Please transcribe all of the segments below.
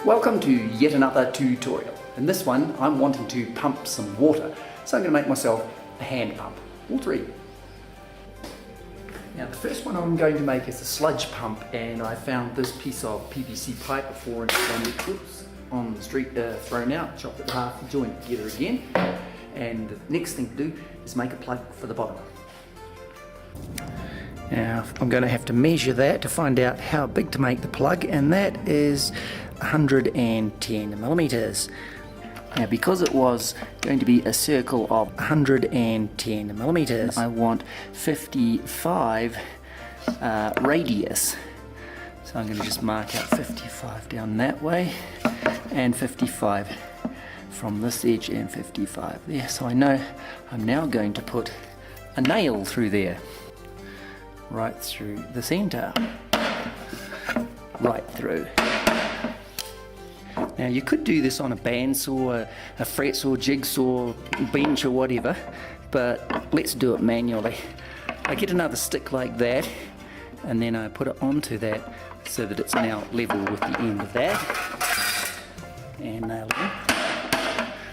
Welcome to yet another tutorial. In this one I'm wanting to pump some water, so I'm going to make myself a hand pump, all three. Now the first one I'm going to make is a sludge pump, and I found this piece of PVC pipe, a 4-inch one, on the street, thrown out, chopped it in half, joined it together again, and the next thing to do is make a plug for the bottom. Now I'm going to have to measure that to find out how big to make the plug, and that is 110 millimeters. Now because it was going to be a circle of 110 millimeters, I want 55 radius. So I'm going to just mark out 55 down that way, and 55 from this edge, and 55 there. So I know I'm now going to put a nail through there, right through the center, right through. Now you could do this on a bandsaw, a fret saw, jigsaw, bench or whatever, but let's do it manually. I get another stick like that, and then I put it onto that so that it's now level with the end of that, and nail it in.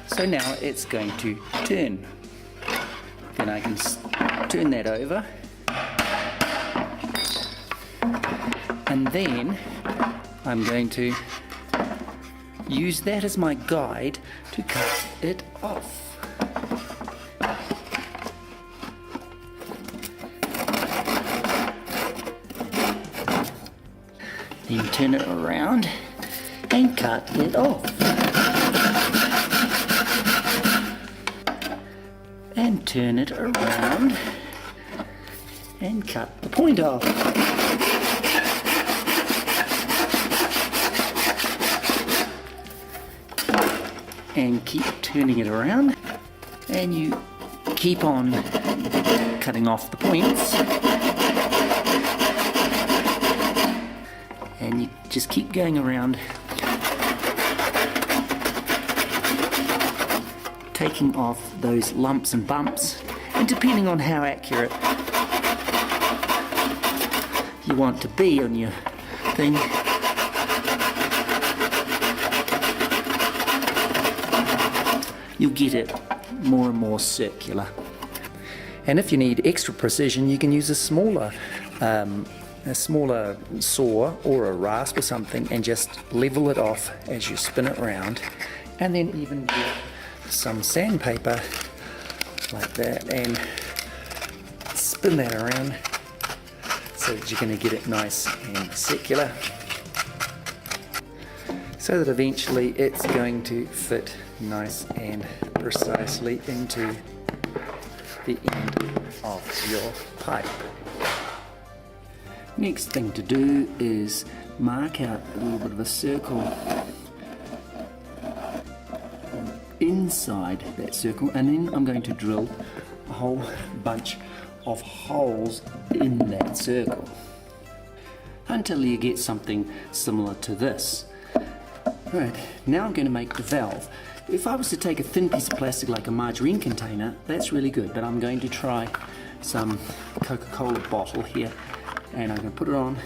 So now it's going to turn. Then I can turn that over, and then I'm going to use that as my guide to cut it off. Then turn it around and cut it off. And turn it around and cut the point off. And keep turning it around, and you keep on cutting off the points, and you just keep going around, taking off those lumps and bumps, and depending on how accurate you want to be on your thing, you'll get it more and more circular. And if you need extra precision, you can use a smaller saw or a rasp or something, and just level it off as you spin it round, and then even get some sandpaper like that and spin that around so that you're going to get it nice and circular, so that eventually it's going to fit nice and precisely into the end of your pipe. Next thing to do is mark out a little bit of a circle inside that circle, and then I'm going to drill a whole bunch of holes in that circle until you get something similar to this. Right, now I'm going to make the valve. If I was to take a thin piece of plastic like a margarine container, that's really good, but I'm going to try some Coca-Cola bottle here, and I'm going to put it on,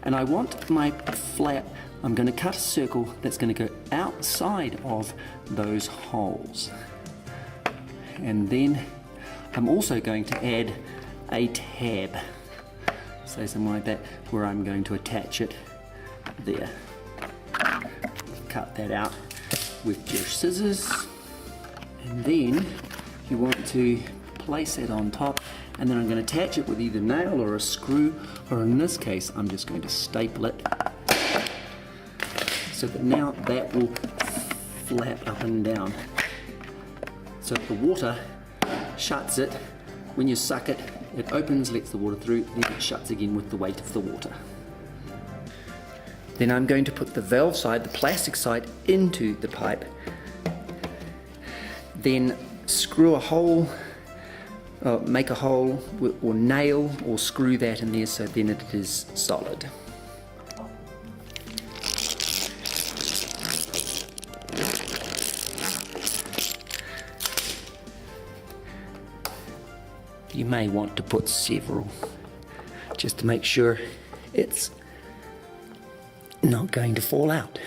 and I want my flap, I'm going to cut a circle that's going to go outside of those holes, and then I'm also going to add a tab, so something like that, where I'm going to attach it there. Cut that out with your scissors, and then you want to place it on top, and then I'm going to attach it with either nail or a screw, or in this case I'm just going to staple it so that now that will flap up and down, so that the water shuts it. When you suck it, it opens, lets the water through, then it shuts again with the weight of the water. Then I'm going to put the valve side, the plastic side, into the pipe. Then screw a hole, make a hole, or nail or screw that in there so then it is solid. You may want to put several, just to make sure it's not going to fall out.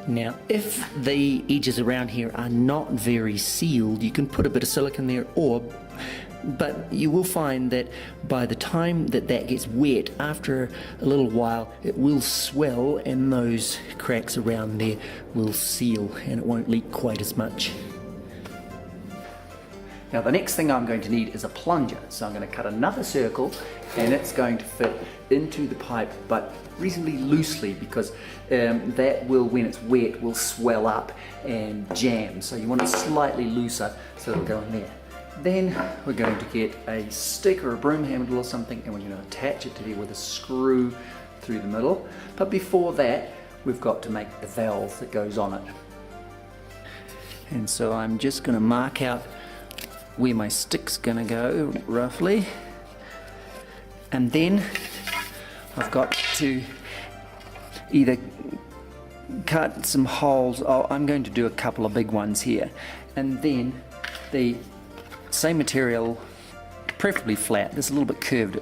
Now, if the edges around here are not very sealed, you can put a bit of silicone there, but you will find that by the time that gets wet, after a little while, it will swell and those cracks around there will seal and it won't leak quite as much. Now the next thing I'm going to need is a plunger, so I'm going to cut another circle and it's going to fit into the pipe, but reasonably loosely, because that will, when it's wet, will swell up and jam, so you want it slightly looser so it'll go in there. Then we're going to get a stick or a broom handle or something and we're going to attach it to there with a screw through the middle, but before that we've got to make the valve that goes on it. And so I'm just going to mark out where my stick's gonna go roughly, and then I've got to either cut some holes. I'm going to do a couple of big ones here, and then the same material, preferably flat, this is a little bit curved,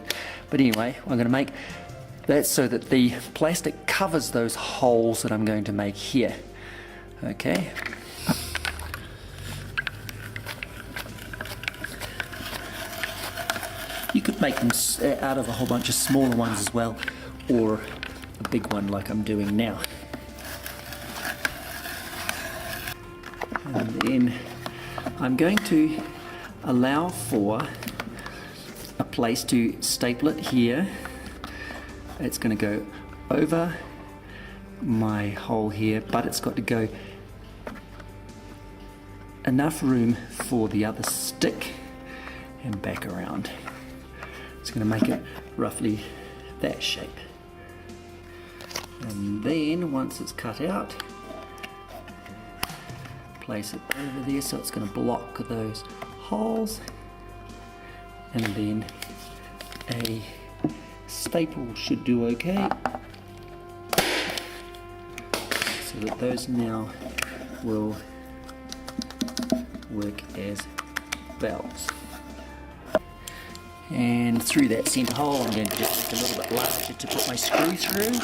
but anyway, I'm going to make that so that the plastic covers those holes that I'm going to make here. Okay. You could make them out of a whole bunch of smaller ones as well, or a big one like I'm doing now. And then I'm going to allow for a place to staple it here. It's going to go over my hole here, but it's got to go enough room for the other stick and back around. It's going to make it roughly that shape. And then once it's cut out, place it over there so it's going to block those holes, and then a staple should do okay, so that those now will work as valves. And through that centre hole I'm going to just make a little bit larger to put my screw through.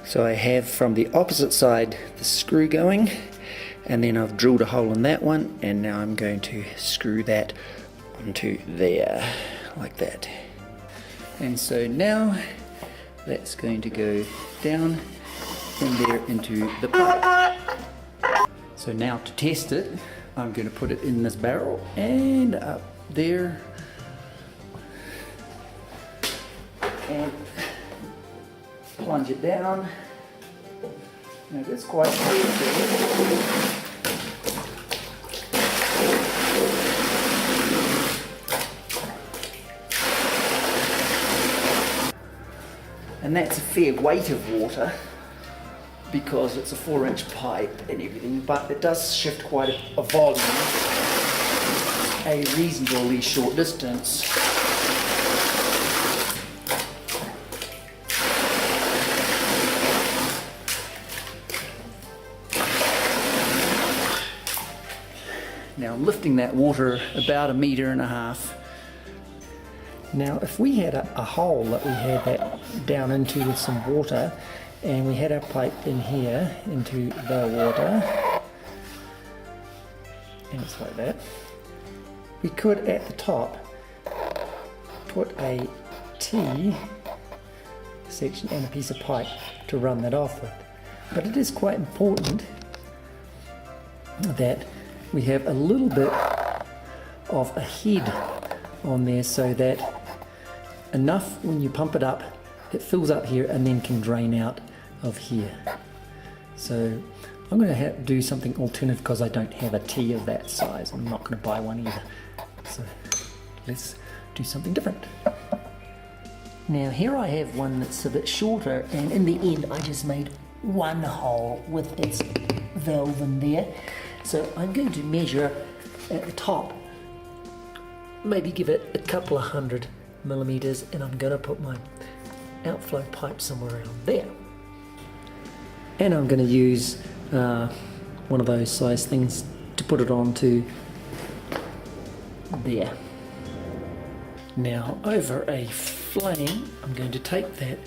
So I have from the opposite side the screw going, and then I've drilled a hole in that one, and now I'm going to screw that onto there, like that. And so now that's going to go down in there into the pipe. So now to test it, I'm going to put it in this barrel and up there, and plunge it down. Now that's quite good. And that's a fair weight of water because it's a 4-inch pipe and everything, but it does shift quite a volume a reasonably short distance. Now I'm lifting that water about 1.5 meters. Now if we had a hole that we had that down into with some water, and we had our pipe in here into the water, and it's like that, we could at the top put a T section and a piece of pipe to run that off with. But it is quite important that we have a little bit of a head on there so that enough when you pump it up, it fills up here and then can drain out of here. So I'm going to have to do something alternative because I don't have a T of that size. I'm not going to buy one either. So let's do something different. Now here I have one that's a bit shorter, and in the end I just made one hole with its valve in there. So I'm going to measure at the top, maybe give it a couple of 100 millimeters, and I'm going to put my outflow pipe somewhere around there. And I'm going to use one of those size things to put it onto there. Now over a flame I'm going to take that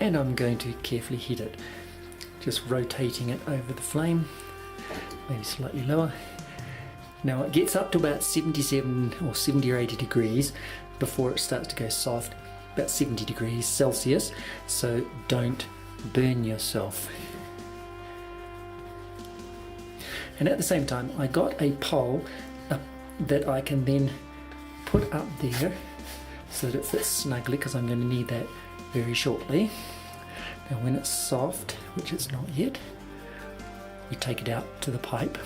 and I'm going to carefully heat it just rotating it over the flame, maybe slightly lower. Now it gets up to about 77 or 70 or 80 degrees before it starts to go soft, about 70 degrees Celsius, so don't burn yourself. And at the same time, I got a pole that I can then put up there so that it fits snugly, because I'm going to need that very shortly. Now when it's soft, which it's not yet, you take it out to the pipe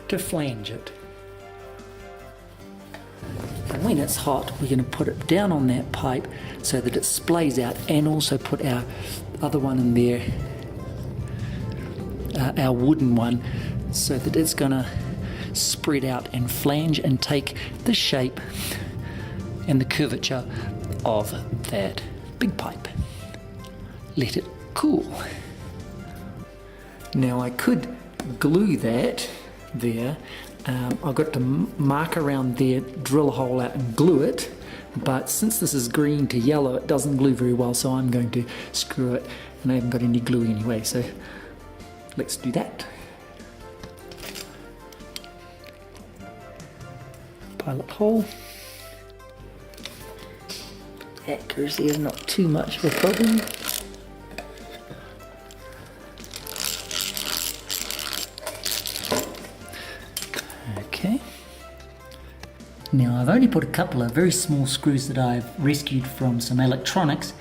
to flange it. And when it's hot, we're going to put it down on that pipe so that it splays out, and also put our other one in there, our wooden one, so that it's going to spread out and flange and take the shape and the curvature of that big pipe. Let it cool. Now I could glue that there. I've got to mark around there, drill a hole out and glue it, but since this is green to yellow, it doesn't glue very well, so I'm going to screw it, and I haven't got any glue anyway, so let's do that. Pilot hole. Accuracy is not too much of a problem. Okay. Now I've only put a couple of very small screws that I've rescued from some electronics,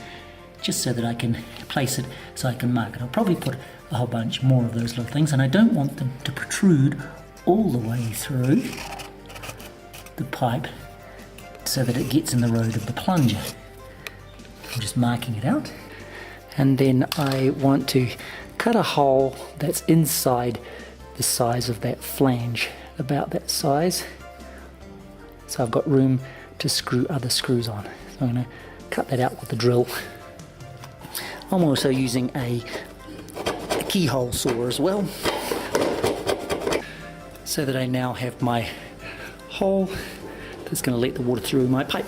just so that I can place it, so I can mark it. I'll probably put a whole bunch more of those little things, and I don't want them to protrude all the way through the pipe so that it gets in the road of the plunger. I'm just marking it out. And then I want to cut a hole that's inside the size of that flange, about that size, so I've got room to screw other screws on. So I'm going to cut that out with the drill. I'm also using a keyhole saw as well, so that I now have my hole that's going to let the water through my pipe.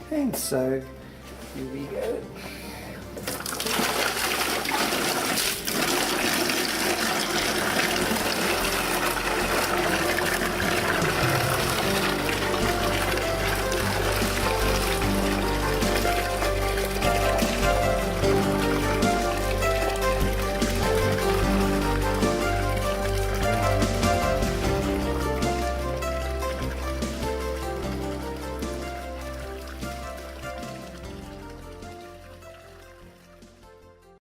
And so here we go.